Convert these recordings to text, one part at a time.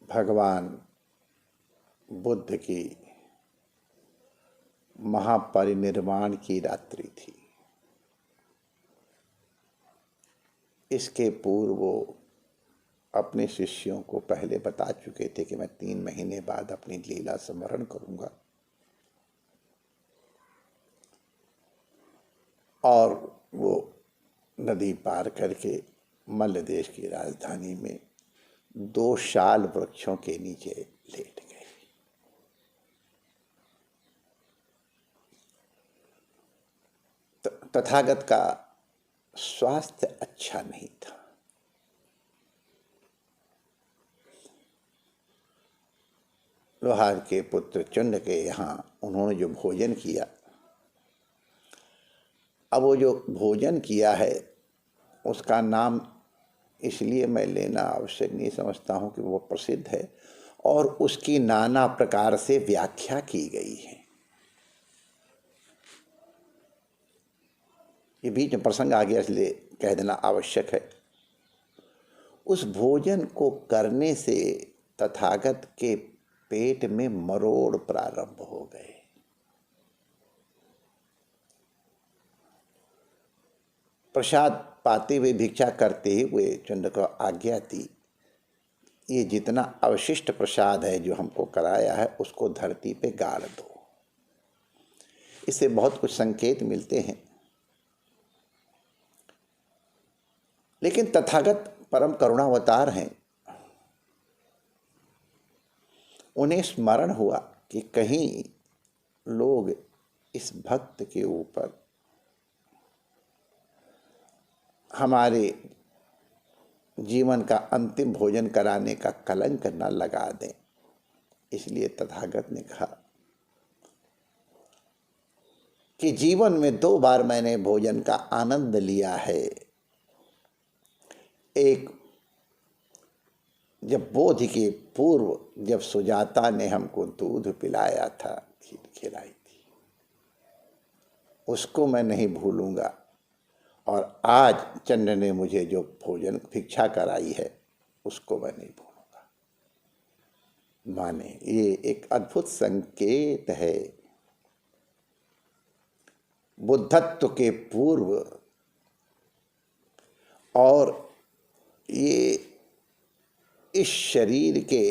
भगवान बुद्ध की महापरिनिर्वाण की रात्रि थी। इसके पूर्व वो अपने शिष्यों को पहले बता चुके थे कि मैं 3 महीने बाद अपनी लीला स्मरण करूंगा और वो नदी पार करके मल्ल देश की राजधानी में 2 शाल वृक्षों के नीचे लेट गए। तथागत का स्वास्थ्य अच्छा नहीं था। लोहार के पुत्र चुंड के यहाँ उन्होंने जो भोजन किया, अब वो जो भोजन किया है उसका नाम इसलिए मैं लेना आवश्यक नहीं समझता हूँ कि वो प्रसिद्ध है और उसकी नाना प्रकार से व्याख्या की गई है। ये बीच में प्रसंग आ गया इसलिए कह देना आवश्यक है। उस भोजन को करने से तथागत के पेट में मरोड़ प्रारंभ हो गए। प्रसाद पाते हुए भिक्षा करते हुए चंड को आज्ञा थी, ये जितना अवशिष्ट प्रसाद है जो हमको कराया है उसको धरती पे गाड़ दो। इससे बहुत कुछ संकेत मिलते हैं। लेकिन तथागत परम करुणावतार हैं। उन्हें स्मरण हुआ कि कहीं लोग इस भक्त के ऊपर हमारे जीवन का अंतिम भोजन कराने का कलंक न लगा दें। इसलिए तथागत ने कहा कि जीवन में 2 बार मैंने भोजन का आनंद लिया है। एक जब बोधि के पूर्व जब सुजाता ने हमको दूध पिलाया था, खीर खिलाई थी, उसको मैं नहीं भूलूंगा। और आज चंड ने मुझे जो भोजन भिक्षा कराई है उसको मैं नहीं भूलूंगा। माने ये एक अद्भुत संकेत है। बुद्धत्व के पूर्व और ये इस शरीर के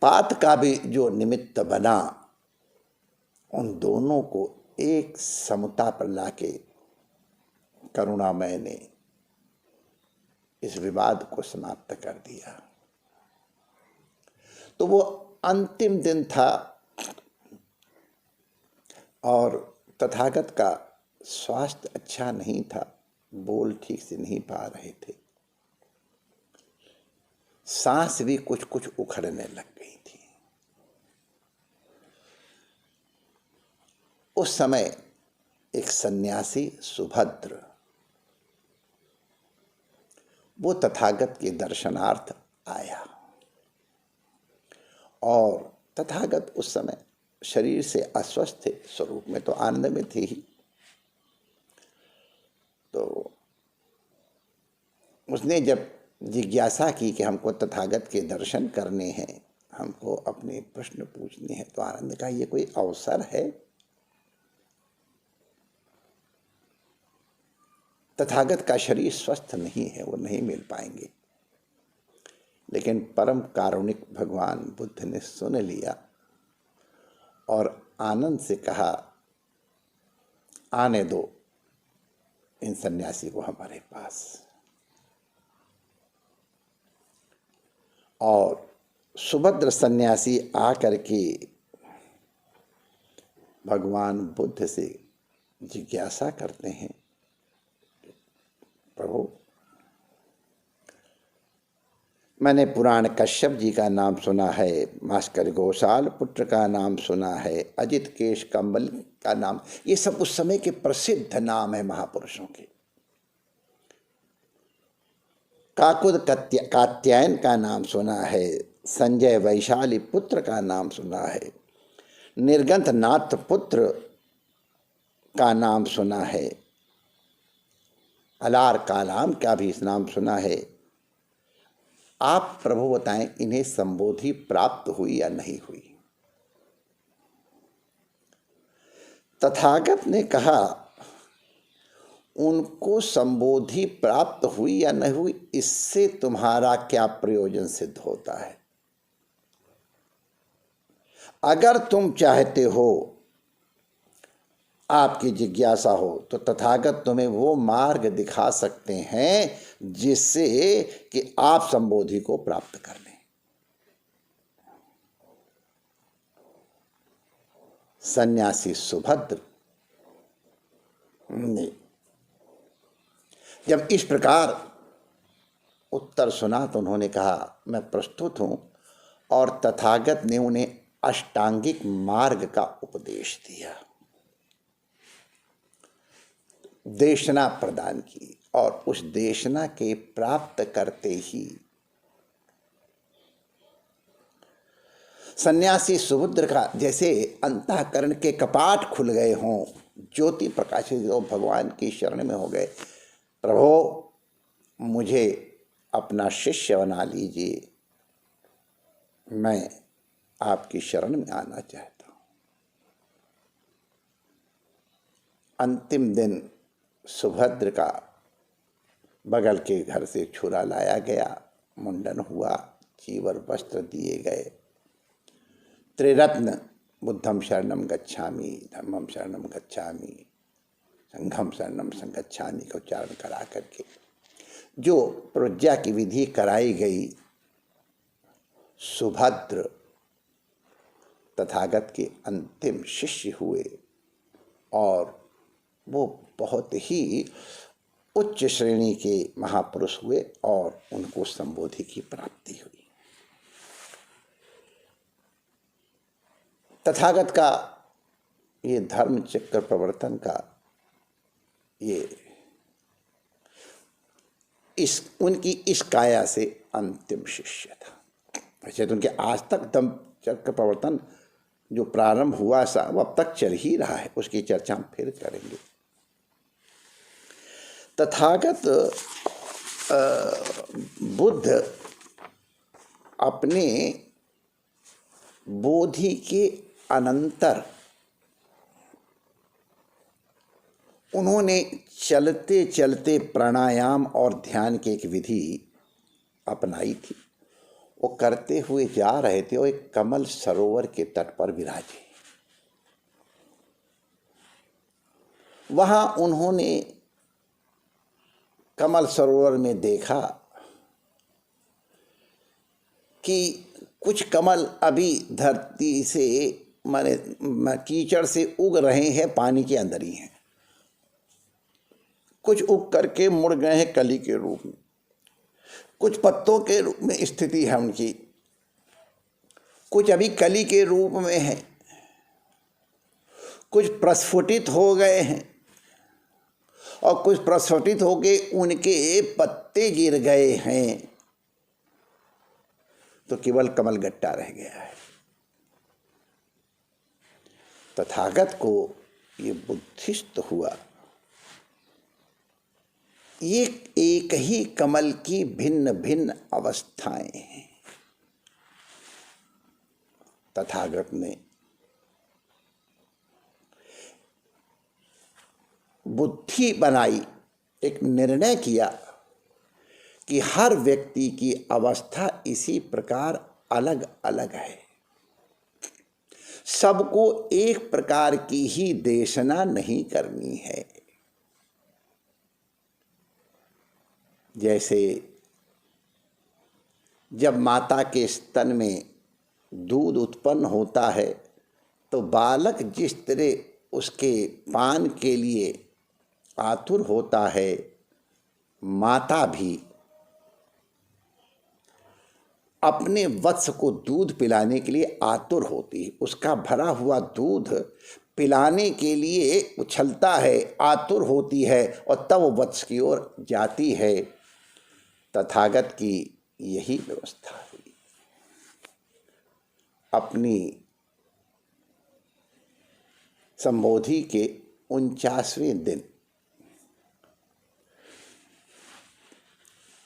पात का भी जो निमित्त बना, उन दोनों को एक समता पर लाके करुणामय ने इस विवाद को समाप्त कर दिया। तो वो अंतिम दिन था और तथागत का स्वास्थ्य अच्छा नहीं था, बोल ठीक से नहीं पा रहे थे, सांस भी कुछ कुछ उखड़ने लग गई थी। उस समय एक सन्यासी सुभद्र वो तथागत के दर्शनार्थ आया और तथागत उस समय शरीर से अस्वस्थ थे, स्वरूप में तो आनंद में थे ही। तो उसने जब जिज्ञासा की कि हमको तथागत के दर्शन करने हैं, हमको अपने प्रश्न पूछने हैं, तो आनंद का ये कोई अवसर है? तथागत का शरीर स्वस्थ नहीं है, वो नहीं मिल पाएंगे। लेकिन परम कारुणिक भगवान बुद्ध ने सुन लिया और आनंद से कहा, आने दो इन सन्यासी को हमारे पास। और सुभद्र सन्यासी आकर के भगवान बुद्ध से जिज्ञासा करते हैं, प्रभु मैंने पुराण कश्यप जी का नाम सुना है, भास्कर घोषाल पुत्र का नाम सुना है, अजित केश कंबल का नाम, ये सब उस समय के प्रसिद्ध नाम है महापुरुषों के। काकुद कात्यायन का नाम सुना है, संजय वैशाली पुत्र का नाम सुना है, निर्गंथ नाथ पुत्र का नाम सुना है, अलार कालाम का भी नाम सुना है, आप प्रभु बताएं इन्हें संबोधि प्राप्त हुई या नहीं हुई। तथागत ने कहा उनको संबोधि प्राप्त हुई या नहीं हुई इससे तुम्हारा क्या प्रयोजन सिद्ध होता है। अगर तुम चाहते हो, आपकी जिज्ञासा हो, तो तथागत तुम्हें वो मार्ग दिखा सकते हैं जिससे कि आप संबोधि को प्राप्त कर लें। सन्यासी सुभद्र ने जब इस प्रकार उत्तर सुना तो उन्होंने कहा मैं प्रस्तुत हूं, और तथागत ने उन्हें अष्टांगिक मार्ग का उपदेश दिया, देशना प्रदान की, और उस देशना के प्राप्त करते ही सन्यासी सुभद्र का जैसे अंतःकरण के कपाट खुल गए हों, ज्योति प्रकाशित हो, भगवान की शरण में हो गए। प्रभु मुझे अपना शिष्य बना लीजिए, मैं आपकी शरण में आना चाहता हूँ। अंतिम दिन सुभद्र का बगल के घर से छुरा लाया गया, मुंडन हुआ, चीवर वस्त्र दिए गए, त्रिरत्न बुद्धम शरणम गच्छामि, धम्मम शरणम गच्छामि, संघम शरणम संगच्छामि का उच्चारण करा करके जो प्रज्ञा की विधि कराई गई, सुभद्र तथागत के अंतिम शिष्य हुए और वो बहुत ही उच्च श्रेणी के महापुरुष हुए और उनको संबोधि की प्राप्ति हुई। तथागत का ये धर्म चक्र प्रवर्तन का ये उनकी इस काया से अंतिम शिष्य था। वैसे तो उनके आज तक धर्म चक्र प्रवर्तन जो प्रारंभ हुआ सा वो अब तक चल ही रहा है, उसकी चर्चा हम फिर करेंगे। तथागत बुद्ध अपने बोधि के अनंतर उन्होंने चलते चलते प्राणायाम और ध्यान की एक विधि अपनाई थी। वो करते हुए जा रहे थे, वो एक कमल सरोवर के तट पर विराजे। वहां उन्होंने कमल सरोवर में देखा कि कुछ कमल अभी धरती से माने कीचड़ से उग रहे हैं, पानी के अंदर ही हैं। कुछ उग करके मुड़ गए हैं कली के रूप में, कुछ पत्तों के रूप में स्थिति है उनकी, कुछ अभी कली के रूप में है, कुछ प्रस्फुटित हो गए हैं और कुछ प्रस्फुटित होके उनके पत्ते गिर गए हैं, तो केवल कमल गट्टा रह गया है। तथागत को ये बुद्धिस्त हुआ, ये एक ही कमल की भिन्न भिन्न अवस्थाएं हैं। तथागत ने बुद्धि बनाई, एक निर्णय किया कि हर व्यक्ति की अवस्था इसी प्रकार अलग अलग है, सबको एक प्रकार की ही देशना नहीं करनी है। जैसे जब माता के स्तन में दूध उत्पन्न होता है तो बालक जिस तरह उसके पान के लिए आतुर होता है, माता भी अपने वत्स को दूध पिलाने के लिए आतुर होती है। उसका भरा हुआ दूध पिलाने के लिए उछलता है, आतुर होती है और तब वो वत्स की ओर जाती है। तथागत की यही व्यवस्था हुई। अपनी संबोधि के 49वें दिन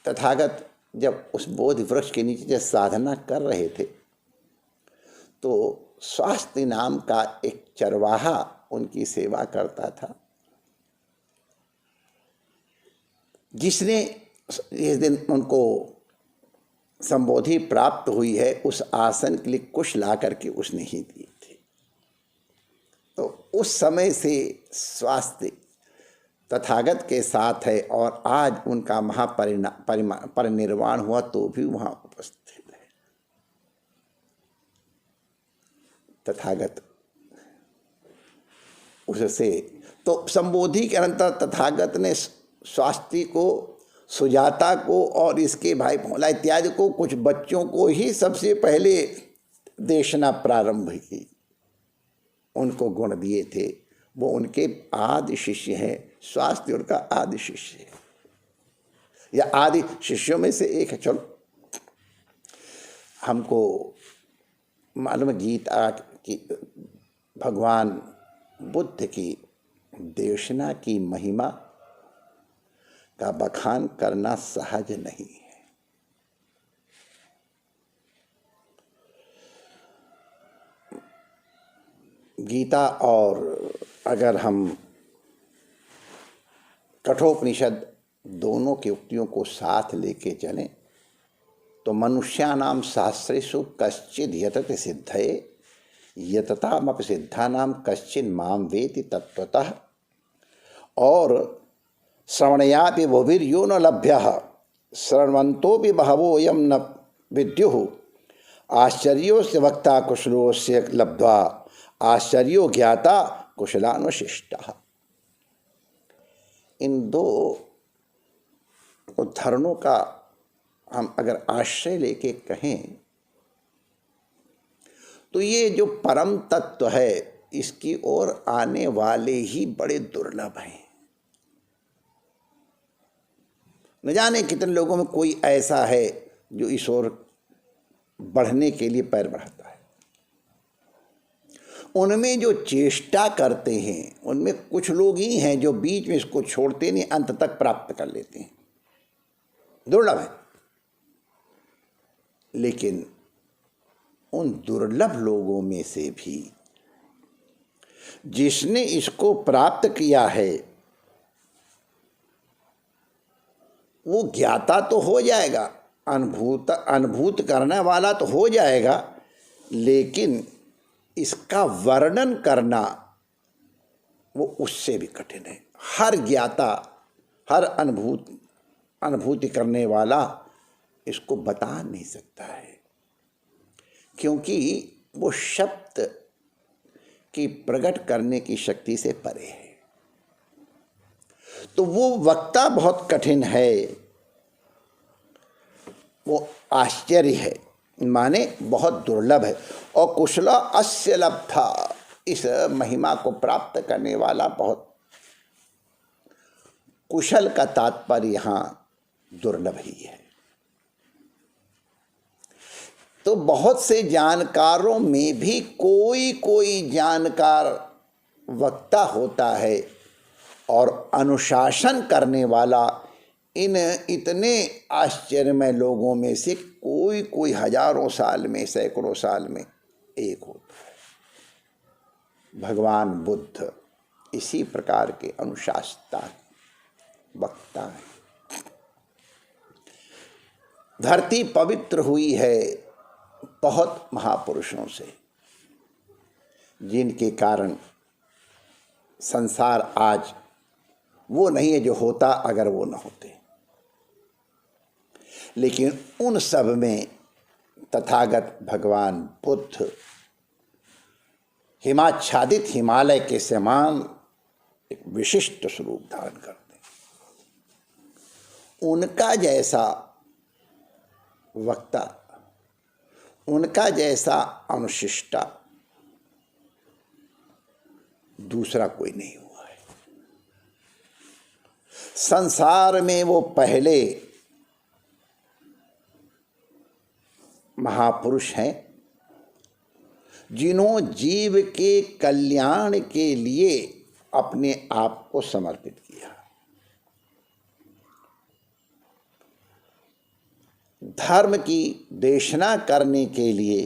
तथागत जब उस बोधि वृक्ष के नीचे जब साधना कर रहे थे तो स्वास्थ्य नाम का एक चरवाहा उनकी सेवा करता था, जिसने इस दिन उनको संबोधि प्राप्त हुई है उस आसन के लिए कुश ला करके उसने ही दिए थे। तो उस समय से स्वास्थ्य तथागत के साथ है और आज उनका परिनिर्वाण हुआ तो भी वहाँ उपस्थित है। तथागत उससे तो संबोधि के अंतर तथागत ने स्वास्थ्य को, सुजाता को और इसके भाई भोला इत्यादि को, कुछ बच्चों को ही सबसे पहले देशना प्रारंभ की, उनको गुण दिए थे। वो उनके आदि शिष्य हैं, स्वास्थ्य उनका आदि शिष्य है या आदि शिष्यों में से एक है। चलो, हमको मालूम है गीता की भगवान बुद्ध की देशना की महिमा का बखान करना सहज नहीं है। गीता और अगर हम कठोपनिषद दोनों की उक्तियों को साथ लेके चलें तो मनुष्यानाम सहस्रेषु कश्चिद् यतते सिद्धये यततामपि सिद्धानाम कश्चिन् माम वेति तत्वतः और श्रवणयापि बहुभिर्यो न लभ्यः शृण्वन्तोऽपि बहवोऽयं न विद्युः आश्चर्योऽस्य वक्ता कुशलोऽस्य लब्ध्वा आश्चर्यो ज्ञाता कुशलानुशिष्टः। इन दो उदाहरणों का हम अगर आश्रय लेके कहें तो ये जो परम तत्व है इसकी ओर आने वाले ही बड़े दुर्लभ हैं। न जाने कितने लोगों में कोई ऐसा है जो इस ओर बढ़ने के लिए पैर बढ़ाता है। उनमें जो चेष्टा करते हैं उनमें कुछ लोग ही हैं जो बीच में इसको छोड़ते नहीं, अंत तक प्राप्त कर लेते हैं। दुर्लभ है। लेकिन उन दुर्लभ लोगों में से भी जिसने इसको प्राप्त किया है वो ज्ञाता तो हो जाएगा, अनुभूत करने वाला तो हो जाएगा, लेकिन इसका वर्णन करना वो उससे भी कठिन है। हर ज्ञाता, हर अनुभूति करने वाला इसको बता नहीं सकता है, क्योंकि वो शब्द की प्रकट करने की शक्ति से परे है। तो वो वक्ता बहुत कठिन है, वो आश्चर्य है, माने बहुत दुर्लभ है। और कुशला अस्य लब्धा, इस महिमा को प्राप्त करने वाला बहुत कुशल का तात्पर्य यहाँ दुर्लभ ही है। तो बहुत से जानकारों में भी कोई जानकार वक्ता होता है और अनुशासन करने वाला इन इतने आश्चर्यमय लोगों में से कोई हजारों साल में, सैकड़ों साल में एक होता है। भगवान बुद्ध इसी प्रकार के अनुशासता वक्ता है। धरती पवित्र हुई है बहुत महापुरुषों से, जिनके कारण संसार आज वो नहीं है जो होता अगर वो न होते। लेकिन उन सब में तथागत भगवान बुद्ध हिमाच्छादित हिमालय के समान एक विशिष्ट स्वरूप धारण करते हैं। उनका जैसा वक्ता, उनका जैसा अनुशिष्टा दूसरा कोई नहीं हुआ है। संसार में वो पहले महापुरुष हैं जिन्हों जीव के कल्याण के लिए अपने आप को समर्पित किया। धर्म की देशना करने के लिए,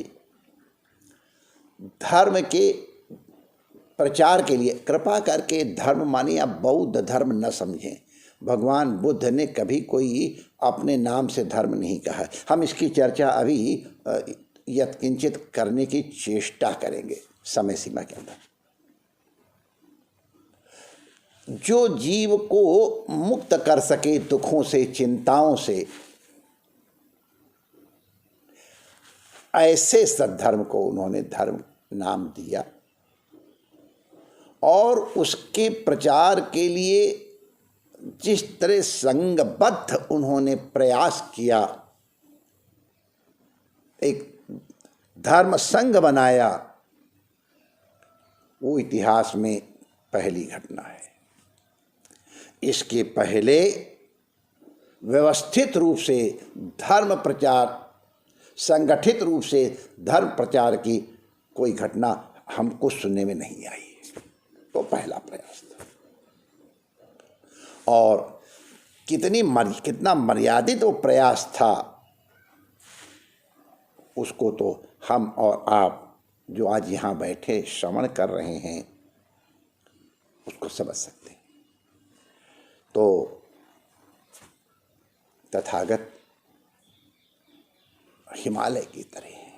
धर्म के प्रचार के लिए, कृपा करके धर्म मानिए आप बौद्ध धर्म न समझें। भगवान बुद्ध ने कभी कोई अपने नाम से धर्म नहीं कहा। हम इसकी चर्चा अभी यत्किंचित करने की चेष्टा करेंगे समय सीमा के अंदर। जो जीव को मुक्त कर सके दुखों से, चिंताओं से, ऐसे सद्धर्म को उन्होंने धर्म नाम दिया और उसके प्रचार के लिए जिस तरह संघबद्ध उन्होंने प्रयास किया, एक धर्म संघ बनाया, वो इतिहास में पहली घटना है। इसके पहले व्यवस्थित रूप से धर्म प्रचार, संगठित रूप से धर्म प्रचार की कोई घटना हमको सुनने में नहीं आई। तो पहला प्रयास था और कितना मर्यादित वो प्रयास था, उसको तो हम और आप जो आज यहाँ बैठे श्रवण कर रहे हैं उसको समझ सकते हैं। तो तथागत हिमालय की तरह हैं।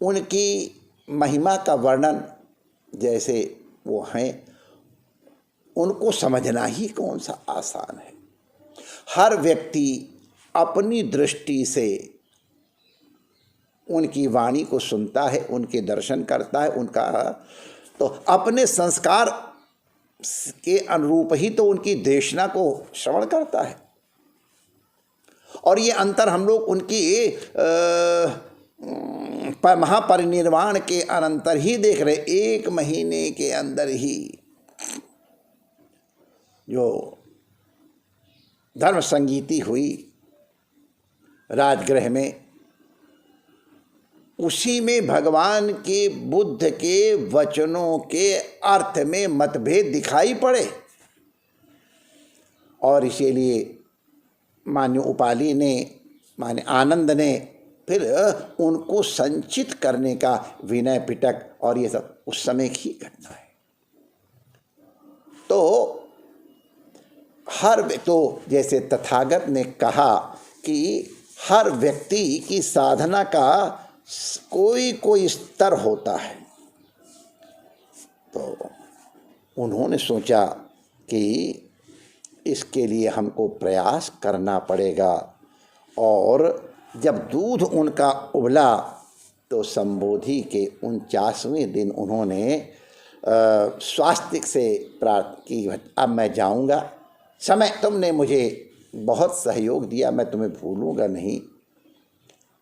उनकी महिमा का वर्णन जैसे वो हैं, उनको समझना ही कौन सा आसान है। हर व्यक्ति अपनी दृष्टि से उनकी वाणी को सुनता है, उनके दर्शन करता है, उनका तो अपने संस्कार के अनुरूप ही तो उनकी देशना को श्रवण करता है। और ये अंतर हम लोग उनकी महापरिनिर्वाण के अनंतर ही देख रहे। 1 महीने के अंदर ही जो धर्म संगीति हुई राजगृह में, उसी में भगवान के बुद्ध के वचनों के अर्थ में मतभेद दिखाई पड़े और इसीलिए मान्य उपाली ने, मान्य आनंद ने फिर उनको संचित करने का विनय पिटक, और ये सब उस समय की घटना है। तो तो जैसे तथागत ने कहा कि हर व्यक्ति की साधना का कोई स्तर होता है, तो उन्होंने सोचा कि इसके लिए हमको प्रयास करना पड़ेगा। और जब दूध उनका उबला तो संबोधि के 49वें दिन उन्होंने स्वास्तिक से प्रार्थना की, अब मैं जाऊंगा, समय तुमने मुझे बहुत सहयोग दिया, मैं तुम्हें भूलूंगा नहीं।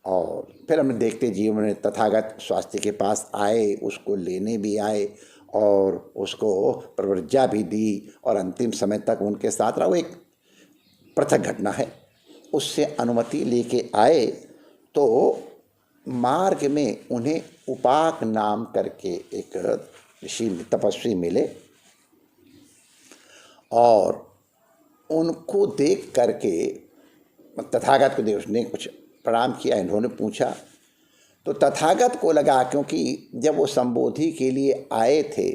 और फिर हम देखते जीवन में तथागत स्वास्थ्य के पास आए, उसको लेने भी आए और उसको प्रवृज्जा भी दी और अंतिम समय तक उनके साथ रहा। वो एक पृथक घटना है। उससे अनुमति लेके आए तो मार्ग में उन्हें उपाक नाम करके एक ऋषि तपस्वी मिले और उनको देख करके तथागत को देख उसने कुछ प्रणाम किया। इन्होंने पूछा तो तथागत को लगा, क्योंकि जब वो संबोधि के लिए आए थे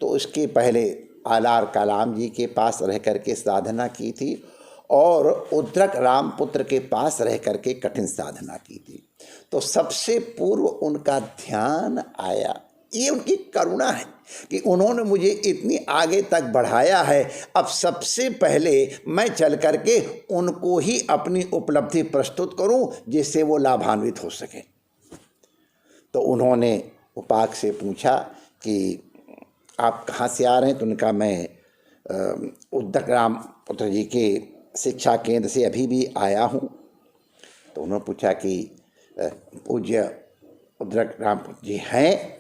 तो उसके पहले आलार कलाम जी के पास रह करके साधना की थी और उद्रक रामपुत्र के पास रह करके कठिन साधना की थी। तो सबसे पूर्व उनका ध्यान आया। ये उनकी करुणा है कि उन्होंने मुझे इतनी आगे तक बढ़ाया है, अब सबसे पहले मैं चल करके उनको ही अपनी उपलब्धि प्रस्तुत करूं जिससे वो लाभान्वित हो सके। तो उन्होंने उपाक से पूछा कि आप कहाँ से आ रहे हैं? तो उनका मैं उद्दक राम पुत्र जी के शिक्षा केंद्र से अभी भी आया हूँ। तो उन्होंने पूछा कि पूज्य उद्दक राम जी हैं?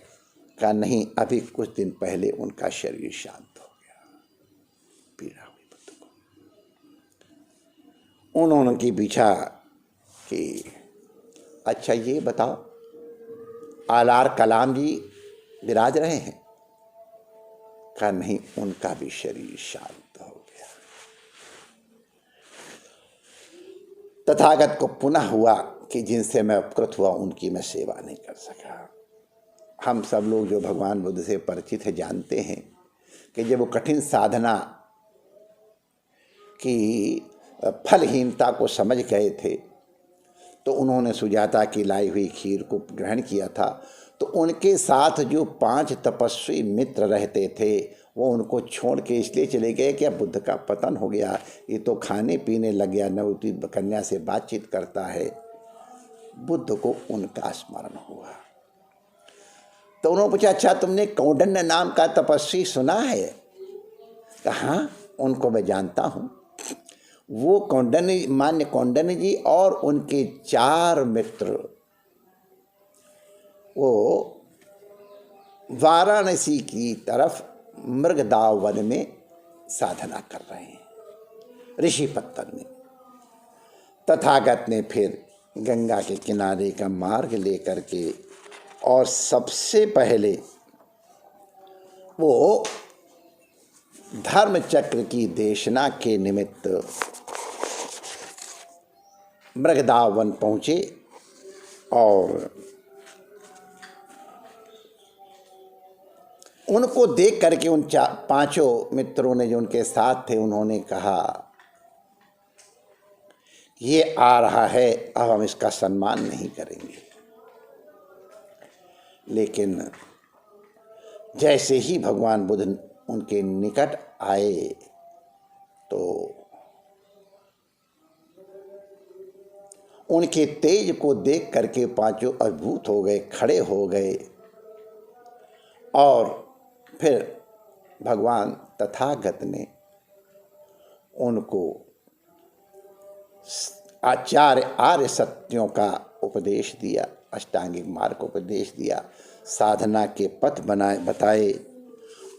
का नहीं, अभी कुछ दिन पहले उनका शरीर शांत हो गया, पीड़ा हुई बुद्ध को। उन्होंने की पूछा कि अच्छा ये बताओ आलार कलाम जी विराज रहे हैं? का नहीं, उनका भी शरीर शांत हो गया। तथागत को पुनः हुआ कि जिनसे मैं उपकृत हुआ उनकी मैं सेवा नहीं कर सका। हम सब लोग जो भगवान बुद्ध से परिचित है जानते हैं कि जब वो कठिन साधना की फलहीनता को समझ गए थे तो उन्होंने सुजाता की लाई हुई खीर को ग्रहण किया था। तो उनके साथ जो 5 तपस्वी मित्र रहते थे वो उनको छोड़ के इसलिए चले गए कि अब बुद्ध का पतन हो गया, ये तो खाने पीने लग गया, नवती कन्या से बातचीत करता है। बुद्ध को उनका स्मरण हुआ तो उन्होंने पूछा, अच्छा तुमने कौंडिन्य नाम का तपस्वी सुना है? कहा हाँ, उनको मैं जानता हूँ। वो कौंडिन्य, मान्य कौंडिन्य जी और उनके 4 मित्र वो वाराणसी की तरफ मृगदाव वन में साधना कर रहे हैं, ऋषि पत्तन में। तथागत ने फिर गंगा के किनारे का मार्ग लेकर के और सबसे पहले वो धर्म चक्र की देशना के निमित्त मृगदाव वन पहुँचे और उनको देख करके उन 5 मित्रों ने जो उनके साथ थे उन्होंने कहा, ये आ रहा है, अब हम इसका सम्मान नहीं करेंगे। लेकिन जैसे ही भगवान बुद्ध उनके निकट आए तो उनके तेज को देख करके 5 अद्भुत हो गए, खड़े हो गए और फिर भगवान तथागत ने उनको आर्य सत्यों का उपदेश दिया, अष्टांगिक मार्ग को उपदेश दिया, साधना के पथ बताए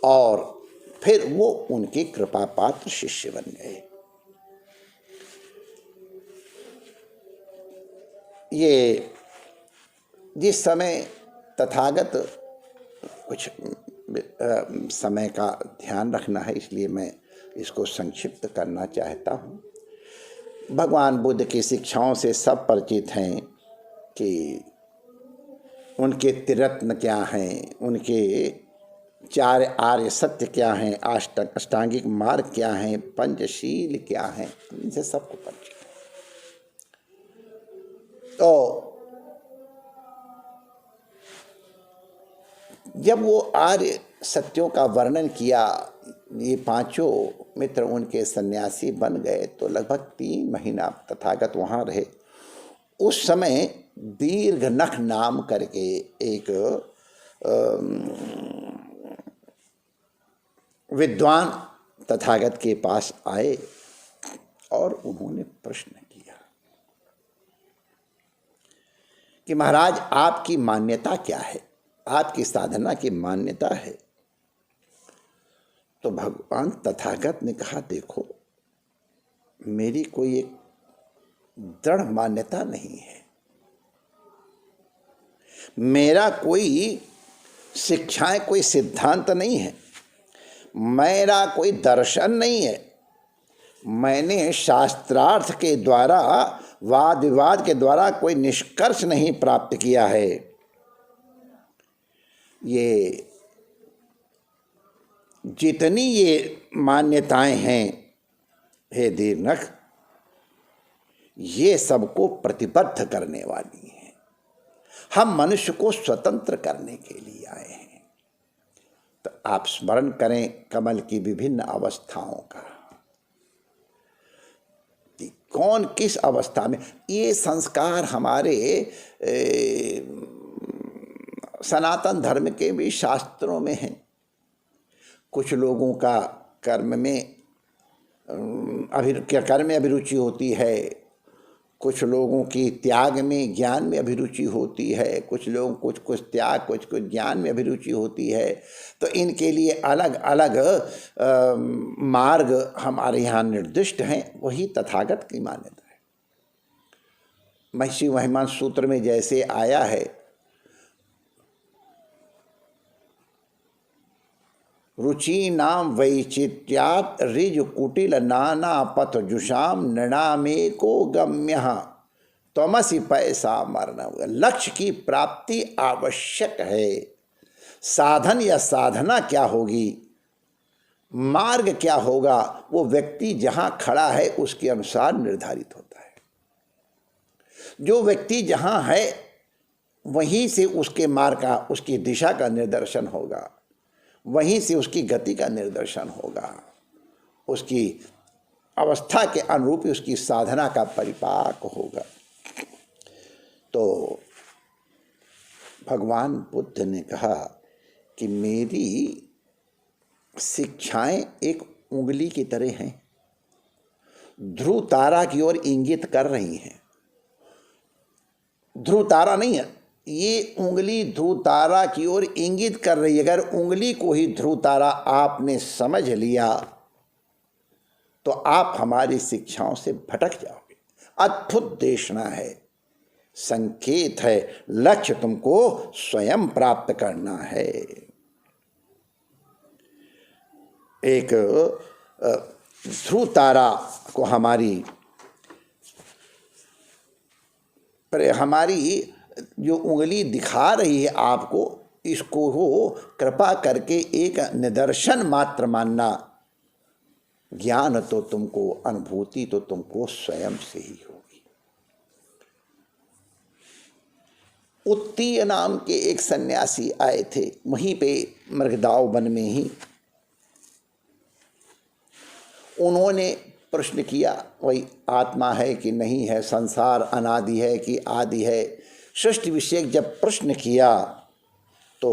और फिर वो उनके कृपा पात्र शिष्य बन गए। ये जिस समय तथागत, कुछ समय का ध्यान रखना है इसलिए मैं इसको संक्षिप्त करना चाहता हूँ। भगवान बुद्ध की शिक्षाओं से सब परिचित हैं कि उनके त्रिरत्न क्या हैं, उनके 4 आर्य सत्य क्या हैं, अष्टांगिक मार्ग क्या हैं, पंचशील क्या हैं, इनसे सबको परिचित है। तो जब वो आर्य सत्यों का वर्णन किया, ये 5 मित्र उनके सन्यासी बन गए तो लगभग 3 महीना तथागत वहाँ रहे। उस समय दीर्घनख नाम करके एक विद्वान तथागत के पास आए और उन्होंने प्रश्न किया कि महाराज आपकी मान्यता क्या है, आपकी साधना की मान्यता है? तो भगवान तथागत ने कहा, देखो मेरी कोई एक दृढ़ मान्यता नहीं है, मेरा कोई शिक्षाएं, कोई सिद्धांत नहीं है, मेरा कोई दर्शन नहीं है। मैंने शास्त्रार्थ के द्वारा, वाद विवाद के द्वारा कोई निष्कर्ष नहीं प्राप्त किया है। ये जितनी ये मान्यताएं हैं हे दीर्घनख, ये सबको प्रतिबद्ध करने वाली हैं। हम मनुष्य को स्वतंत्र करने के लिए आए हैं। तो आप स्मरण करें कमल की विभिन्न अवस्थाओं का, कौन किस अवस्था में। ये संस्कार हमारे सनातन धर्म के भी शास्त्रों में हैं। कुछ लोगों का कर्म में अभिरुचि होती है, कुछ लोगों की त्याग में, ज्ञान में अभिरुचि होती है, कुछ लोगों कुछ त्याग, कुछ ज्ञान में अभिरुचि होती है। तो इनके लिए अलग अलग मार्ग हमारे यहाँ निर्दिष्ट हैं। वही तथागत की मान्यता है। महर्षि महिमा सूत्र में जैसे आया है, रुचीनाम वैचित्र्यात् ऋज कुटिल नाना पथ जुषाम नृणामेको गम्यः त्वमसि पैसा मरण। लक्ष्य की प्राप्ति आवश्यक है। साधन या साधना क्या होगी, मार्ग क्या होगा, वो व्यक्ति जहाँ खड़ा है उसके अनुसार निर्धारित होता है। जो व्यक्ति जहाँ है वहीं से उसके मार्ग का, उसकी दिशा का निर्देशन होगा, वहीं से उसकी गति का निर्देशन होगा, उसकी अवस्था के अनुरूप उसकी साधना का परिपाक होगा। तो भगवान बुद्ध ने कहा कि मेरी शिक्षाएं एक उंगली की तरह हैं, ध्रुव तारा की ओर इंगित कर रही हैं। ध्रुव तारा नहीं है, ये उंगली ध्रुव तारा की ओर इंगित कर रही है। अगर उंगली को ही ध्रुव तारा आपने समझ लिया तो आप हमारी शिक्षाओं से भटक जाओगे। अद्भुत देशना है, संकेत है, लक्ष्य तुमको स्वयं प्राप्त करना है। एक ध्रुव तारा को हमारी जो उंगली दिखा रही है आपको, इसको हो कृपा करके एक निदर्शन मात्र मानना। ज्ञान तो तुमको, अनुभूति तो तुमको स्वयं से ही होगी। उत्तीय नाम के एक सन्यासी आए थे, वहीं पे मृगदाव वन में ही। उन्होंने प्रश्न किया, वही आत्मा है कि नहीं है, संसार अनादि है कि आदि है, सृष्टि विषयक जब प्रश्न किया तो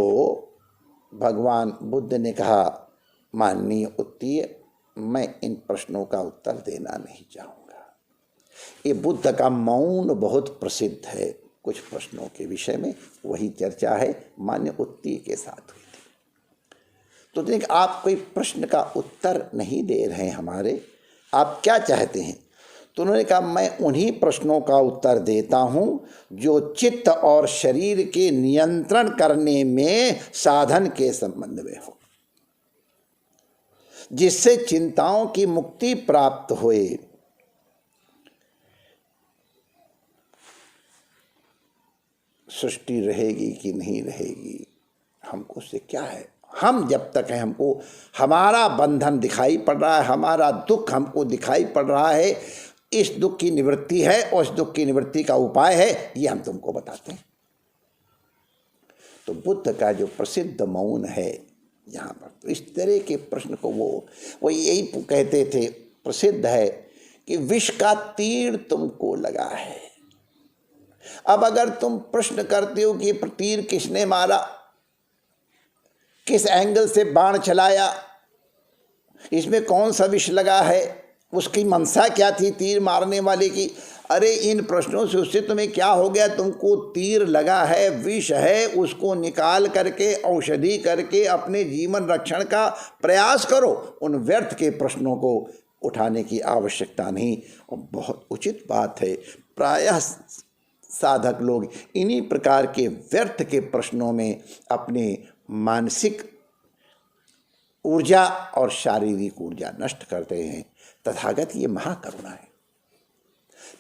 भगवान बुद्ध ने कहा, माननीय उत्तीय, मैं इन प्रश्नों का उत्तर देना नहीं चाहूँगा। ये बुद्ध का मौन बहुत प्रसिद्ध है। कुछ प्रश्नों के विषय में वही चर्चा है, मान्य उत्तीय के साथ हुई थी। तो देखिए, आप कोई प्रश्न का उत्तर नहीं दे रहे हमारे, आप क्या चाहते हैं? तो उन्होंने कहा, मैं उन्हीं प्रश्नों का उत्तर देता हूँ जो चित्त और शरीर के नियंत्रण करने में साधन के संबंध में हो, जिससे चिंताओं की मुक्ति प्राप्त होए। सृष्टि रहेगी कि नहीं रहेगी, हमको उससे क्या है। हम जब तक है, हमको हमारा बंधन दिखाई पड़ रहा है, हमारा दुख हमको दिखाई पड़ रहा है, इस दुख की निवृत्ति है और इस दुख की निवृत्ति का उपाय है, ये हम तुमको बताते हैं। तो बुद्ध का जो प्रसिद्ध मौन है यहाँ पर, तो इस तरह के प्रश्न को वो यही कहते थे, प्रसिद्ध है कि विष का तीर तुमको लगा है। अब अगर तुम प्रश्न करते हो कि तीर किसने मारा, किस एंगल से बाण चलाया, इसमें कौन सा विष लगा है, उसकी मंशा क्या थी तीर मारने वाले की, अरे इन प्रश्नों से उससे तुम्हें क्या हो गया? तुमको तीर लगा है, विष है, उसको निकाल करके औषधि करके अपने जीवन रक्षण का प्रयास करो। उन व्यर्थ के प्रश्नों को उठाने की आवश्यकता नहीं। और बहुत उचित बात है, प्रायः साधक लोग इन्हीं प्रकार के व्यर्थ के प्रश्नों में अपने मानसिक ऊर्जा और शारीरिक ऊर्जा नष्ट करते हैं। तथागत ये महाकरुणा है।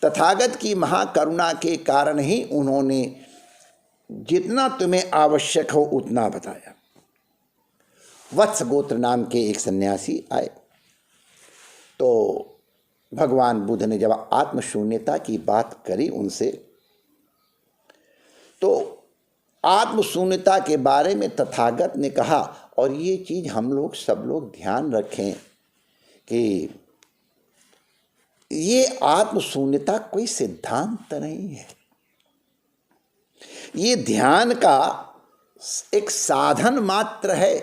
तथागत की महाकरुणा के कारण ही उन्होंने जितना तुम्हें आवश्यक हो उतना बताया। वत्स गोत्र नाम के एक सन्यासी आए, तो भगवान बुद्ध ने जब आत्मशून्यता की बात करी उनसे, तो आत्मशून्यता के बारे में तथागत ने कहा, और ये चीज़ हम लोग सब लोग ध्यान रखें कि ये आत्मशून्यता कोई सिद्धांत नहीं है, ये ध्यान का एक साधन मात्र है,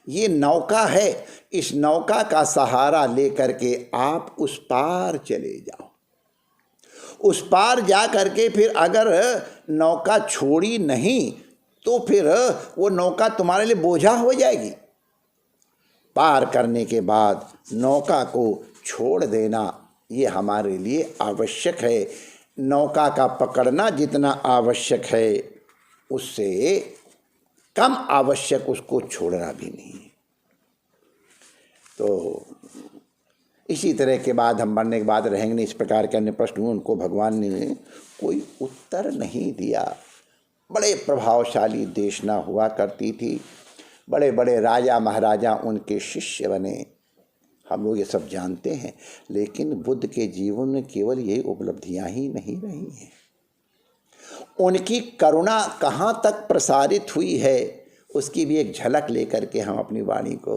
ये नौका है। इस नौका का सहारा लेकर के आप उस पार चले जाओ। उस पार जा करके फिर अगर नौका छोड़ी नहीं तो फिर वो नौका तुम्हारे लिए बोझा हो जाएगी। पार करने के बाद नौका को छोड़ देना ये हमारे लिए आवश्यक है। नौका का पकड़ना जितना आवश्यक है उससे कम आवश्यक उसको छोड़ना भी नहीं है। तो इसी तरह के बाद हम मरने के बाद रहेंगे, इस प्रकार के अन्य प्रश्न हुए, उनको भगवान ने कोई उत्तर नहीं दिया। बड़े प्रभावशाली देशना हुआ करती थी, बड़े बड़े राजा महाराजा उनके शिष्य बने, हम लोग ये सब जानते हैं। लेकिन बुद्ध के जीवन में केवल ये उपलब्धियां ही नहीं रही हैं, उनकी करुणा कहाँ तक प्रसारित हुई है उसकी भी एक झलक लेकर के हम अपनी वाणी को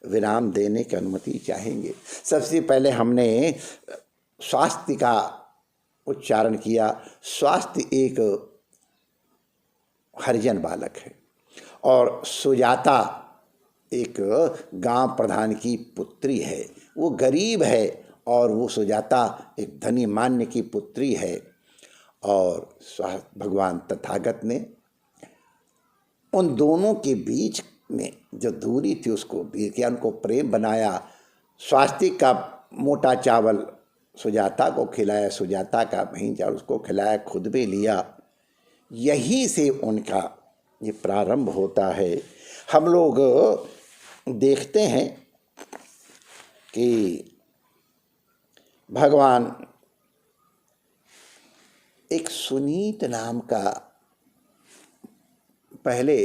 विराम देने की अनुमति चाहेंगे। सबसे पहले हमने स्वास्थ्य का उच्चारण किया। स्वास्थ्य एक हरिजन बालक है और सुजाता एक गांव प्रधान की पुत्री है। वो गरीब है और वो सुजाता एक धनी मान्य की पुत्री है। और भगवान तथागत ने उन दोनों के बीच में जो दूरी थी उसको विज्ञान को प्रेम बनाया। स्वास्थ्य का मोटा चावल सुजाता को खिलाया, सुजाता का महीन चावल उसको खिलाया, खुद भी लिया। यहीं से उनका ये प्रारंभ होता है। हम लोग देखते हैं कि भगवान एक सुनीत नाम का पहले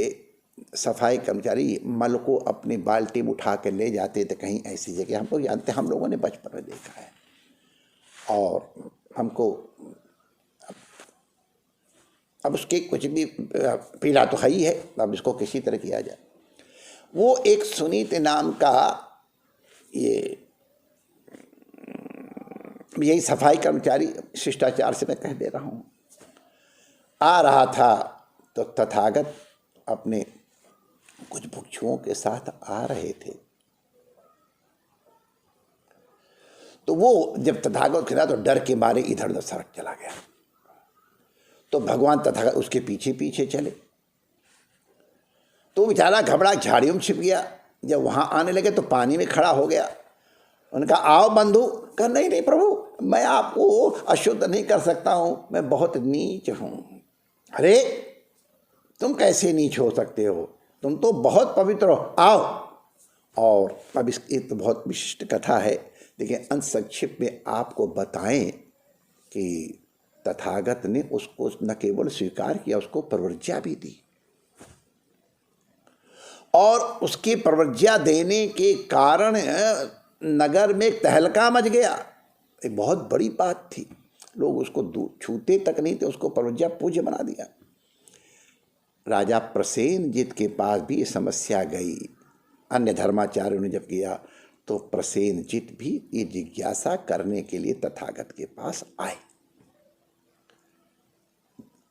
सफाई कर्मचारी मल को अपनी बाल्टी में उठा के ले जाते थे कहीं ऐसी जगह, हम लोग जानते हैं, हम लोगों ने बचपन में देखा है और हमको अब उसके कुछ भी पीड़ा तो है ही है, अब इसको किसी तरह किया जाए। वो एक सुनीत नाम का ये यही सफाई कर्मचारी, शिष्टाचार से मैं कह दे रहा हूँ, आ रहा था तो तथागत अपने कुछ भिक्षुओं के साथ आ रहे थे। तो वो जब तथागत खिला तो डर के मारे इधर उधर सड़क चला गया। तो भगवान तथागत उसके पीछे पीछे चले। तो बेचारा घबरा झाड़ियों में छिप गया। जब वहां आने लगे तो पानी में खड़ा हो गया। उनका आओ बंधु। कहा नहीं नहीं प्रभु, मैं आपको अशुद्ध नहीं कर सकता हूं, मैं बहुत नीच हूं। अरे तुम कैसे नीच हो सकते हो, तुम तो बहुत पवित्र हो, आओ। और अब इसकी तो बहुत विशिष्ट कथा है, लेकिन अंत संक्षिप्त में आपको बताएं कि तथागत ने उसको न केवल स्वीकार किया, उसको प्रवर्ज्या भी दी। और उसकी प्रवर्ज्या देने के कारण नगर में एक तहलका मच गया। एक बहुत बड़ी बात थी, लोग उसको छूते तक नहीं थे, उसको प्रवर्ज्या पूज्य बना दिया। राजा प्रसेनजित के पास भी ये समस्या गई। अन्य धर्माचार्यों ने जब किया तो प्रसेनजित भी ये जिज्ञासा करने के लिए तथागत के पास आए।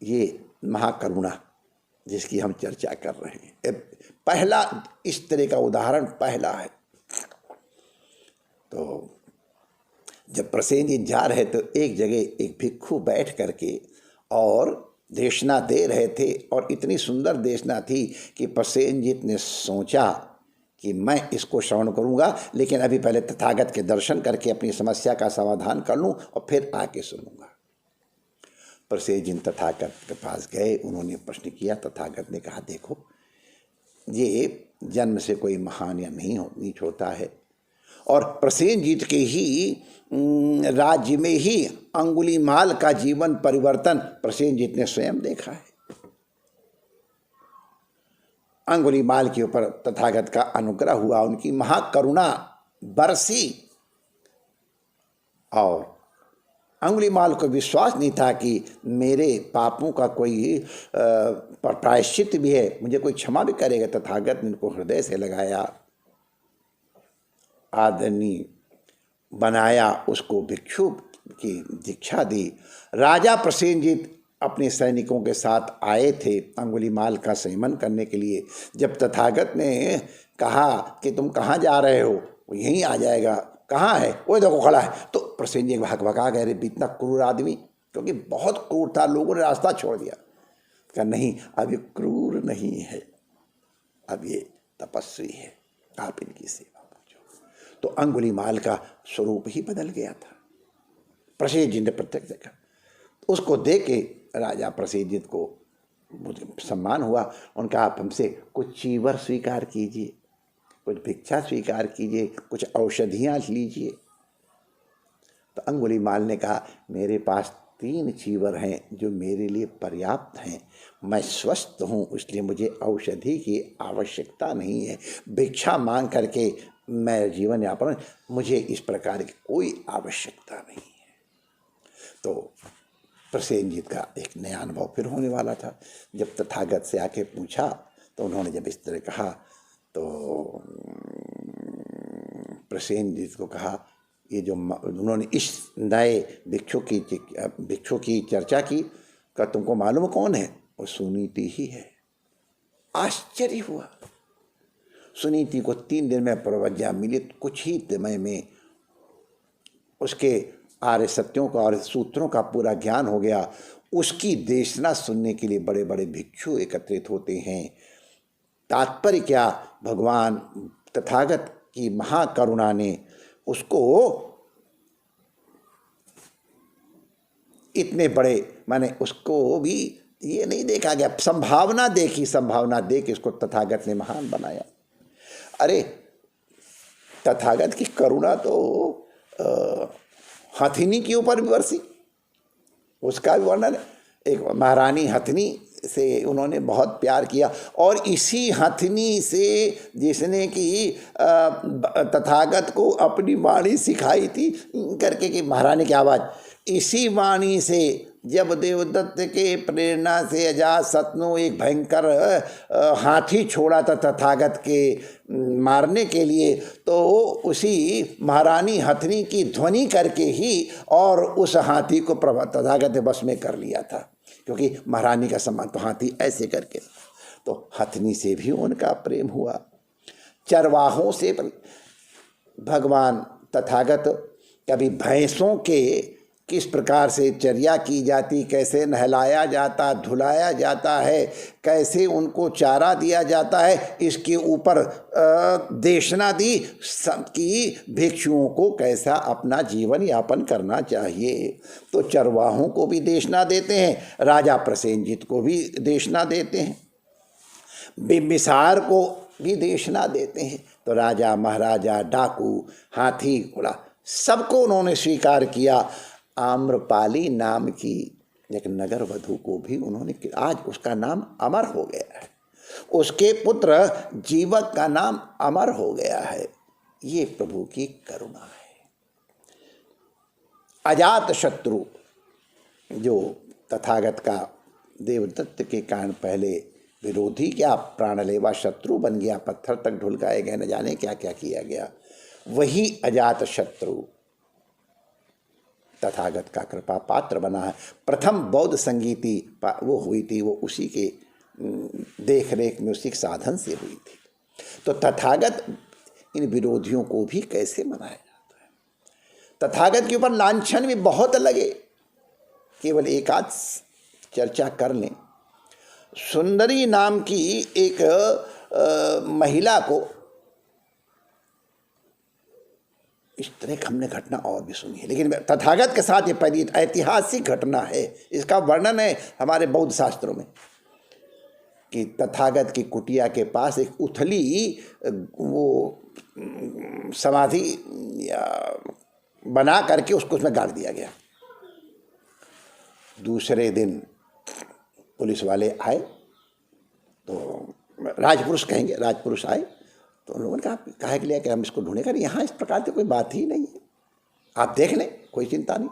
ये महाकरुणा जिसकी हम चर्चा कर रहे हैं, पहला इस तरह का उदाहरण पहला है। तो जब प्रसेनजित जा रहे तो एक जगह एक भिक्षु बैठ करके और देशना दे रहे थे, और इतनी सुंदर देशना थी कि प्रसेनजित ने सोचा कि मैं इसको श्रवण करूंगा, लेकिन अभी पहले तथागत के दर्शन करके अपनी समस्या का समाधान कर लूं और फिर आके सुनूंगा। प्रसेनजित तथागत के पास गए, उन्होंने प्रश्न किया। तथागत ने कहा देखो, ये जन्म से कोई महान या नीच होता है, और प्रसेनजित के ही राज्य में ही अंगुलीमाल का जीवन परिवर्तन प्रसेनजित ने स्वयं देखा है। अंगुलीमाल के ऊपर तथागत का अनुग्रह हुआ, उनकी महाकरुणा बरसी, और अंगुलीमाल को विश्वास नहीं था कि मेरे पापों का कोई प्रायश्चित भी है, मुझे कोई क्षमा भी करेगा। तथागत ने उनको हृदय से लगाया, आदरणीय बनाया, उसको भिक्षु की दीक्षा दी। राजा प्रसेनजित अपने सैनिकों के साथ आए थे अंगुलीमाल का संयमन करने के लिए। जब तथागत ने कहा कि तुम कहाँ जा रहे हो, वो यहीं आ जाएगा, कहाँ है, वो देखो खड़ा है। तो प्रसेनजित भगा गए, रे इतना क्रूर आदमी, क्योंकि बहुत क्रूर था, लोगों ने रास्ता छोड़ दिया। कहा नहीं, अब ये क्रूर नहीं है, अब ये तपस्वी है, आप इनकी सेवा। तो अंगुलीमाल का स्वरूप ही बदल गया था। प्रसेनजित ने प्रत्यक्ष देखा। उसको देख के राजा प्रसेनजित को सम्मान हुआ। उनका आप हमसे कुछ चीवर स्वीकार कीजिए। कुछ भिक्षा स्वीकार कीजिए, कुछ औषधियाँ लीजिए। तो अंगुलीमाल ने कहा, मेरे पास 3 चीवर हैं जो मेरे लिए पर्याप्त हैं, मैं स्वस्थ हूँ, इसलिए मुझे औषधि की आवश्यकता नहीं है। भिक्षा मांग करके मैं जीवन यापन, मुझे इस प्रकार की कोई आवश्यकता नहीं है। तो प्रसेनजीत का एक नया अनुभव फिर होने वाला था। जब तथागत से आके पूछा तो उन्होंने जब इस तरह कहा तो प्रसेनजीत को कहा, ये जो उन्होंने इस नए भिक्षु की चर्चा की, का तुमको मालूम कौन है? वो सुनीति ही है। आश्चर्य हुआ। सुनीति को 3 दिन में प्रवज्ञा मिली, कुछ ही समय में उसके आर्य सत्यों का और सूत्रों का पूरा ज्ञान हो गया। उसकी देशना सुनने के लिए बड़े बड़े भिक्षु एकत्रित होते हैं। तात्पर्य क्या, भगवान तथागत की महाकरुणा ने उसको इतने बड़े, माने उसको भी ये नहीं देखा गया, संभावना देखी, संभावना देख इसको तथागत ने महान बनाया। अरे तथागत की करुणा तो हथिनी के ऊपर भी बरसी, उसका भी वर्णन। एक महारानी हथिनी से उन्होंने बहुत प्यार किया, और इसी हथिनी से जिसने कि तथागत को अपनी वाणी सिखाई थी करके कि महारानी की आवाज़, इसी वाणी से जब देवदत्त के प्रेरणा से अजातशत्रु एक भयंकर हाथी छोड़ा था तथागत के मारने के लिए, तो उसी महारानी हथिनी की ध्वनि करके ही और उस हाथी को तथागत ने बस में कर लिया था, क्योंकि महारानी का सम्मान तो हाथी ऐसे करके। तो हथिनी से भी उनका प्रेम हुआ। चरवाहों से भगवान तथागत कभी भैंसों के किस प्रकार से चर्या की जाती, कैसे नहलाया जाता, धुलाया जाता है, कैसे उनको चारा दिया जाता है, इसके ऊपर देशना दी कि भिक्षुओं को कैसा अपना जीवन यापन करना चाहिए। तो चरवाहों को भी देशना देते हैं, राजा प्रसेनजीत को भी देशना देते हैं, बिम्बिसार को भी देशना देते हैं। तो राजा महाराजा, डाकू, हाथी घोड़ा, सबको उन्होंने स्वीकार किया। आम्रपाली नाम की एक नगर वधु को भी उन्होंने, आज उसका नाम अमर हो गया है, उसके पुत्र जीवक का नाम अमर हो गया है। ये प्रभु की करुणा है। अजात शत्रु जो तथागत का देवदत्त के कारण पहले विरोधी क्या प्राणलेवा शत्रु बन गया, पत्थर तक ढुलकाए गए, न जाने क्या क्या किया गया, वही अजात शत्रु तथागत का कृपा पात्र बना है। प्रथम बौद्ध संगीति वो हुई थी, वो उसी के देख रेख में, उसी के साधन से हुई थी। तो तथागत इन विरोधियों को भी कैसे मनाया जाता है। तथागत के ऊपर लांछन भी बहुत लगे, केवल एक आध चर्चा कर लें। सुंदरी नाम की एक महिला को, इस तरह की हमने घटना और भी सुनी है, लेकिन तथागत के साथ ये पहली ऐतिहासिक घटना है। इसका वर्णन है हमारे बौद्ध शास्त्रों में कि तथागत की कुटिया के पास एक उथली वो समाधि बना करके उसको उसमें गाड़ दिया गया। दूसरे दिन पुलिस वाले आए, तो राजपुरुष कहेंगे, राजपुरुष आए तो उन लोगों ने कहा के लिए कि हम इसको ढूंढेंगे, यहाँ इस प्रकार की कोई बात ही नहीं है, आप देख लें, कोई चिंता नहीं।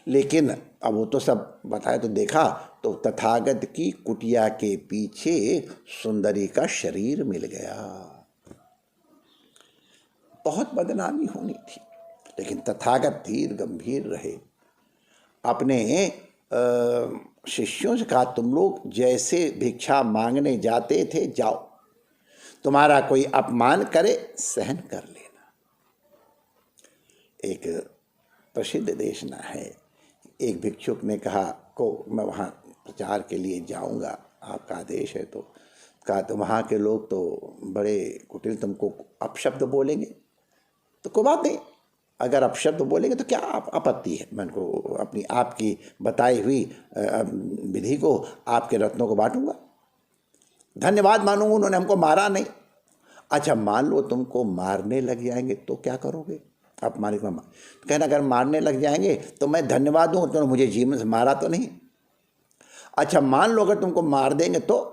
लेकिन अब वो तो सब बताया, तो देखा तो तथागत की कुटिया के पीछे सुंदरी का शरीर मिल गया। बहुत बदनामी होनी थी, लेकिन तथागत धीर गंभीर रहे। अपने शिष्यों से कहा, तुम लोग जैसे भिक्षा मांगने जाते थे जाओ, तुम्हारा कोई अपमान करे सहन कर लेना। एक प्रसिद्ध देशना है, एक भिक्षुक ने कहा को मैं वहाँ प्रचार के लिए जाऊँगा, आपका आदेश है। तो कहा, तो वहाँ के लोग तो बड़े कुटिल, तुमको अपशब्द बोलेंगे। तो कोई बात नहीं, अगर अपशब्द बोलेंगे तो क्या आपत्ति है, मैं उनको अपनी आपकी बताई हुई विधि को, आपके रत्नों को बांटूंगा, धन्यवाद मानूंगा, उन्होंने हमको मारा नहीं। अच्छा मान लो तुमको मारने लग जाएंगे तो क्या करोगे? अपमानित में कहना, अगर मारने लग जाएंगे तो मैं धन्यवाद दूँ, तो मुझे जीवन से मारा तो नहीं। अच्छा मान लो अगर तुमको मार देंगे तो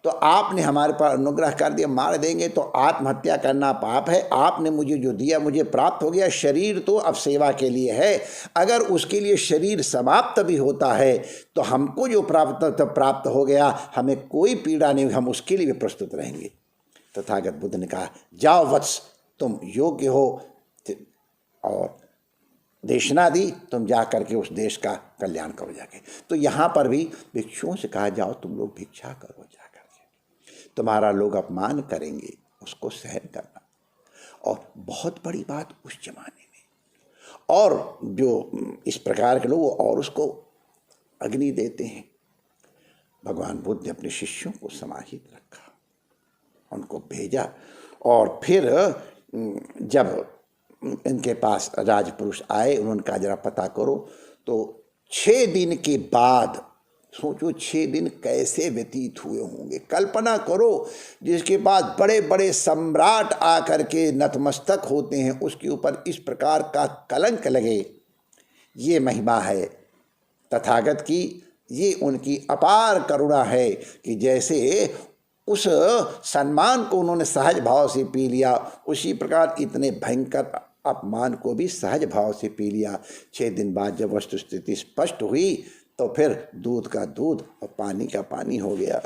आपने हमारे पर अनुग्रह कर दिया, मार देंगे तो आत्महत्या करना पाप है, आपने मुझे जो दिया मुझे प्राप्त हो गया, शरीर तो अब सेवा के लिए है, अगर उसके लिए शरीर समाप्त भी होता है तो हमको जो प्राप्त हो गया, हमें कोई पीड़ा नहीं, हम उसके लिए भी प्रस्तुत रहेंगे। तथागत बुद्ध ने कहा, जाओ वत्स, तुम योग्य हो और देशना दी, तुम जा करके उस देश का कल्याण करो जाके। तो यहाँ पर भी भिक्षुओं से कहा, जाओ तुम लोग भिक्षा करो जा करके, तुम्हारा लोग अपमान करेंगे उसको सहन करना। और बहुत बड़ी बात उस जमाने में, और जो इस प्रकार के लोग और उसको अग्नि देते हैं। भगवान बुद्ध ने अपने शिष्यों को समाहित रखा, उनको भेजा, और फिर जब इनके पास राजपुरुष आए, उन्होंने कहा जरा पता करो, तो 6 दिन के बाद, सोचो 6 दिन कैसे व्यतीत हुए होंगे, कल्पना करो, जिसके बाद बड़े बड़े सम्राट आकर के नतमस्तक होते हैं, उसके ऊपर इस प्रकार का कलंक लगे। ये महिमा है तथागत की, ये उनकी अपार करुणा है कि जैसे उस सम्मान को उन्होंने सहज भाव से पी लिया, उसी प्रकार इतने भयंकर अपमान को भी सहज भाव से पी लिया। 6 दिन बाद जब वस्तु स्थिति स्पष्ट हुई तो फिर दूध का दूध और पानी का पानी हो गया।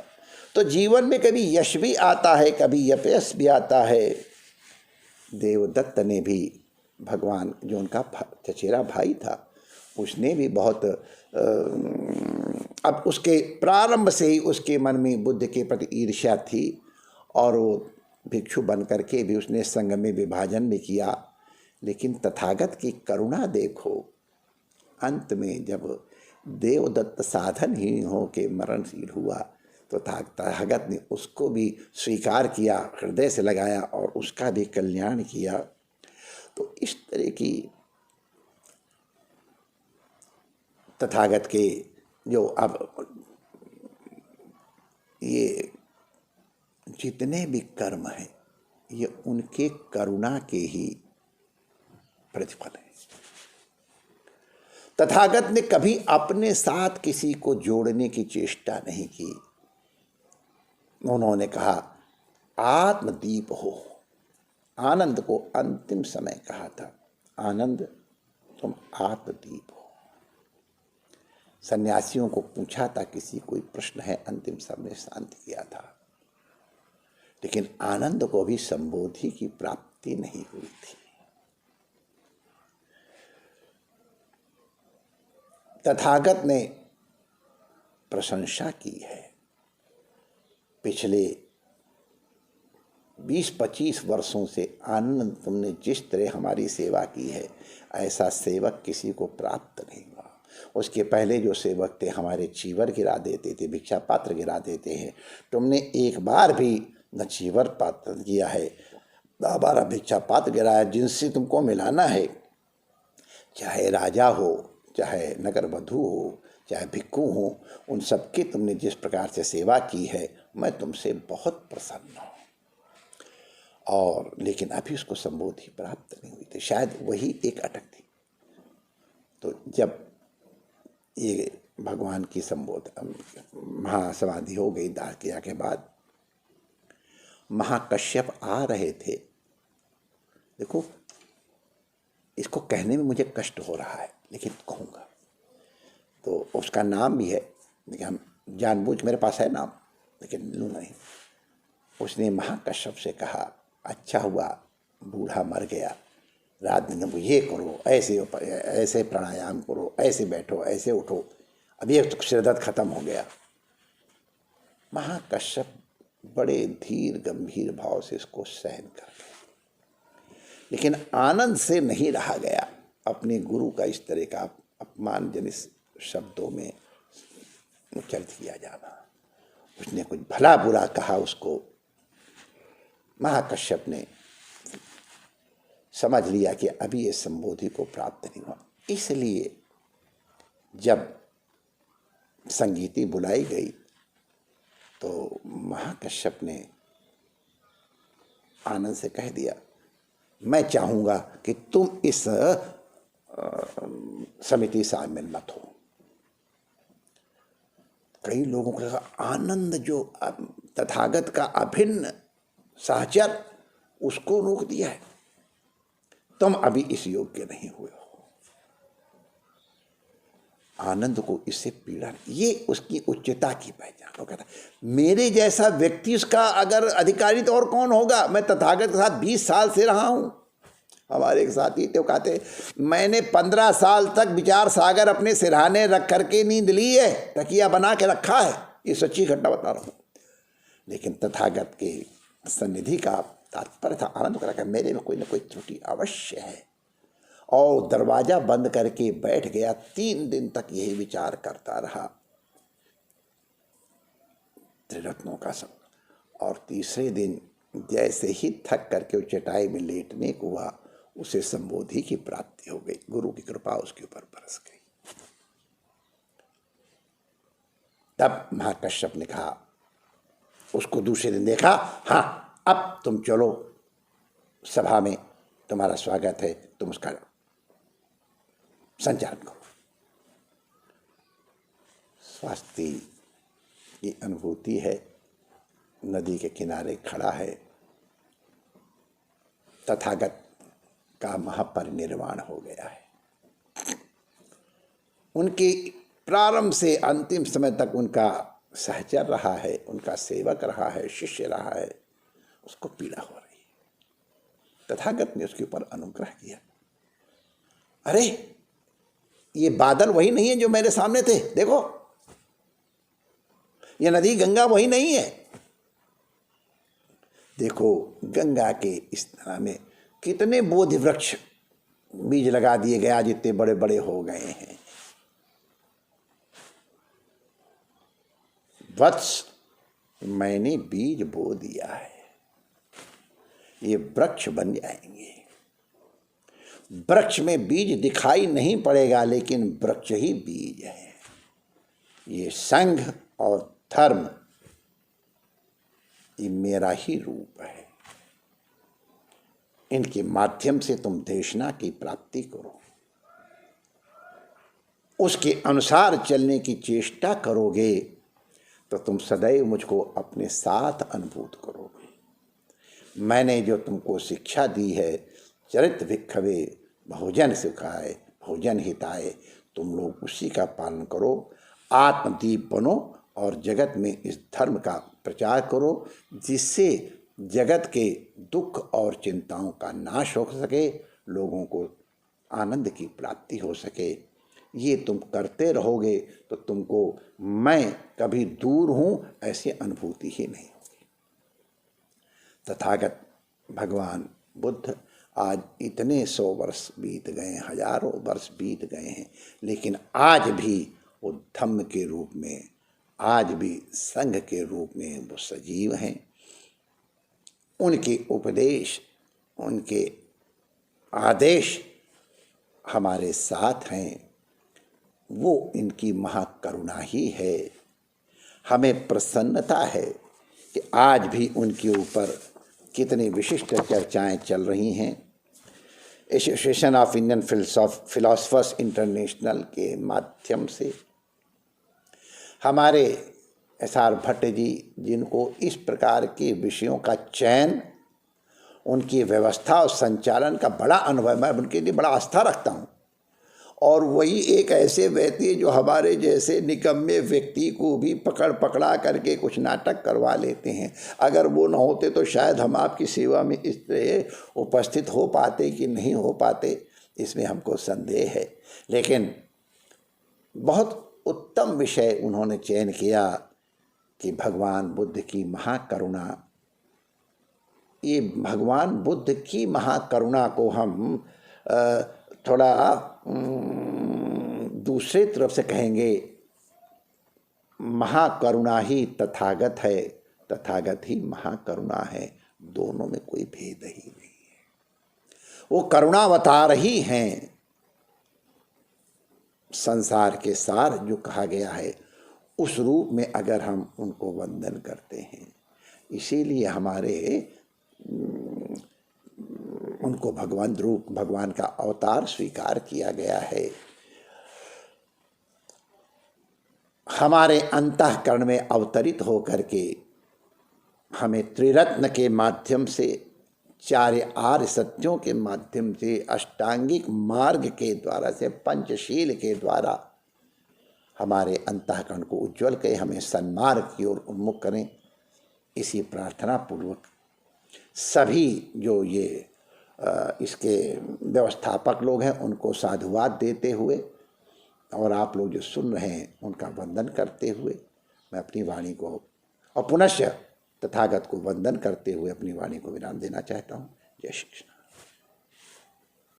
तो जीवन में कभी यश भी आता है, कभी अपयश भी आता है। देवदत्त ने भी, भगवान जो उनका चचेरा भाई था, उसने भी बहुत अब उसके प्रारंभ से ही उसके मन में बुद्ध के प्रति ईर्ष्या थी, और वो भिक्षु बन करके भी उसने संघ में विभाजन भी किया। लेकिन तथागत की करुणा देखो, अंत में जब देवदत्त साधनहीन हो के मरणशील हुआ तो तथागत ने उसको भी स्वीकार किया, हृदय से लगाया और उसका भी कल्याण किया। तो इस तरह की तथागत के जो अब ये जितने भी कर्म हैं, ये उनके करुणा के ही प्रतिफल है। तथागत ने कभी अपने साथ किसी को जोड़ने की चेष्टा नहीं की। उन्होंने कहा, आत्मदीप हो। आनंद को अंतिम समय कहा था, आनंद तुम आत्मदीप हो। सन्यासियों को पूछा था, किसी कोई प्रश्न है, अंतिम समय शांत किया था। लेकिन आनंद को भी संबोधि की प्राप्ति नहीं हुई थी। तथागत ने प्रशंसा की है। पिछले 20-25 वर्षों से आनंद तुमने जिस तरह हमारी सेवा की है, ऐसा सेवक किसी को प्राप्त नहीं हुआ। उसके पहले जो सेवक थे हमारे चीवर गिरा देते थे, भिक्षा पात्र गिरा देते हैं। तुमने एक बार भी न चीवर पात्र किया है, न बारह भिक्षा पात्र गिराया। जिनसे तुमको मिलाना है, चाहे राजा हो, चाहे नगर वधू हो, चाहे भिक्खु हो, उन सबकी तुमने जिस प्रकार से सेवा की है, मैं तुमसे बहुत प्रसन्न हूँ। और लेकिन अभी उसको संबोधि प्राप्त नहीं हुई थी, शायद वही एक अटक थी। तो जब ये भगवान की महासमाधि हो गई दाह क्रिया के बाद, महाकश्यप आ रहे थे। देखो, इसको कहने में मुझे कष्ट हो रहा है, लेकिन कहूँगा। तो उसका नाम भी है, लेकिन हम जानबूझ, मेरे पास है नाम लेकिन लूँ नहीं। उसने महाकश्यप से कहा, अच्छा हुआ बूढ़ा मर गया, रात दिन ये करो, ऐसे प्राणायाम करो, ऐसे बैठो, ऐसे उठो, अब ये तो सिरदर्द खत्म हो गया। महाकश्यप बड़े धीर गंभीर भाव से इसको सहन कर गए, लेकिन आनंद से नहीं रहा गया अपने गुरु का इस तरह का अपमानजनित शब्दों में उच्चारित किया जाना। उसने कुछ भला बुरा कहा उसको। महाकश्यप ने समझ लिया कि अभी ये संबोधि को प्राप्त नहीं हुआ, इसलिए जब संगीति बुलाई गई तो महाकश्यप ने आनंद से कह दिया, मैं चाहूँगा कि तुम इस समिति शामिल मत हो। कई लोगों को लगा आनंद जो तथागत का अभिन्न सहचर, उसको रोक दिया है, तुम अभी इस योग्य नहीं हुए हो। आनंद को इससे पीड़ा, ये उसकी उच्चता की पहचान। वो कहता मेरे जैसा व्यक्ति उसका अगर अधिकारी तो और कौन होगा। मैं तथागत के साथ 20 साल से रहा हूं। हमारे एक साथी तो कहते मैंने 15 साल तक विचार सागर अपने सिरहाने रख करके नींद ली है, तकिया बना के रखा है। ये सच्ची घटना बता रहा हूं। लेकिन तथागत के सन्निधि का तात्पर्य था आनंद को रखा, मेरे में कोई ना कोई त्रुटि अवश्य है। और दरवाजा बंद करके बैठ गया। 3 दिन तक यही विचार करता रहा, त्रिरत्नों का संग। और तीसरे दिन जैसे ही थक करके वो चटाई में लेटने को हुआ, उसे संबोधि की प्राप्ति हो गई। गुरु की कृपा उसके ऊपर बरस गई। तब महाकश्यप ने कहा, उसको दूसरे दिन देखा, हाँ अब तुम चलो, सभा में तुम्हारा स्वागत है, तुम उसका संचालन करो। स्वास्थ्य की अनुभूति है। नदी के किनारे खड़ा है, तथागत का महापरिनिर्वाण हो गया है। उनके प्रारंभ से अंतिम समय तक उनका सहचर रहा है, उनका सेवक रहा है, शिष्य रहा है। उसको पीड़ा हो रही है। तथागत ने उसके ऊपर अनुग्रह किया। अरे ये बादल वही नहीं है जो मेरे सामने थे, देखो ये नदी गंगा वही नहीं है। देखो गंगा के इस तरह में कितने बोधि वृक्ष बीज लगा दिए गए, आज इतने बड़े बड़े हो गए हैं। वत्स, मैंने बीज बो दिया है, ये वृक्ष बन जाएंगे। वृक्ष में बीज दिखाई नहीं पड़ेगा, लेकिन वृक्ष ही बीज है। ये संघ और धर्म, ये मेरा ही रूप है। इनके माध्यम से तुम देशना की प्राप्ति करो, उसके अनुसार चलने की चेष्टा करोगे तो तुम सदैव मुझको अपने साथ अनुभूत करोगे। मैंने जो तुमको शिक्षा दी है, चरित भिक्षवे भोजन सुखाए भोजन हिताए, तुम लोग उसी का पालन करो, आत्मदीप बनो और जगत में इस धर्म का प्रचार करो, जिससे जगत के दुख और चिंताओं का नाश हो सके, लोगों को आनंद की प्राप्ति हो सके। ये तुम करते रहोगे तो तुमको मैं कभी दूर हूँ ऐसी अनुभूति ही नहीं होगी। तथागत भगवान बुद्ध आज इतने 100 वर्ष बीत गए, हजारों वर्ष बीत गए हैं, लेकिन आज भी वो धम्म के रूप में, आज भी संघ के रूप में वो सजीव हैं। उनके उपदेश, उनके आदेश हमारे साथ हैं। वो इनकी महाकरुणा ही है। हमें प्रसन्नता है कि आज भी उनके ऊपर कितनी विशिष्ट चर्चाएं चल रही हैं। Association of Indian philosophers international के माध्यम से हमारे SR भट्ट जी, जिनको इस प्रकार के विषयों का चयन, उनकी व्यवस्था और संचालन का बड़ा अनुभव, मैं उनके लिए बड़ा आस्था रखता हूँ। और वही एक ऐसे व्यक्ति जो हमारे जैसे निकम्मे व्यक्ति को भी पकड़ा करके कुछ नाटक करवा लेते हैं। अगर वो न होते तो शायद हम आपकी सेवा में इस तरह उपस्थित हो पाते कि नहीं हो पाते, इसमें हमको संदेह है। लेकिन बहुत उत्तम विषय उन्होंने चयन किया कि भगवान बुद्ध की महाकरुणा। ये भगवान बुद्ध की महाकरुणा को हम थोड़ा दूसरे तरफ से कहेंगे, महाकरुणा ही तथागत है, तथागत ही महाकरुणा है। दोनों में कोई भेद ही नहीं है। वो करुणावतार ही हैं। संसार के सार जो कहा गया है, उस रूप में अगर हम उनको वंदन करते हैं, इसीलिए हमारे उनको भगवान रूप, भगवान का अवतार स्वीकार किया गया है। हमारे अंतःकरण में अवतरित होकर के हमें त्रिरत्न के माध्यम से, चार आर्य सत्यों के माध्यम से, अष्टांगिक मार्ग के द्वारा से, पंचशील के द्वारा हमारे अंतःकरण को उज्ज्वल करें, हमें सन्मार्ग की ओर उन्मुख करें। इसी प्रार्थना पूर्वक सभी जो ये इसके व्यवस्थापक लोग हैं उनको साधुवाद देते हुए और आप लोग जो सुन रहे हैं उनका वंदन करते हुए मैं अपनी वाणी को और पुनश्च तथागत को वंदन करते हुए अपनी वाणी को विराम देना चाहता हूँ। जय श्री कृष्ण।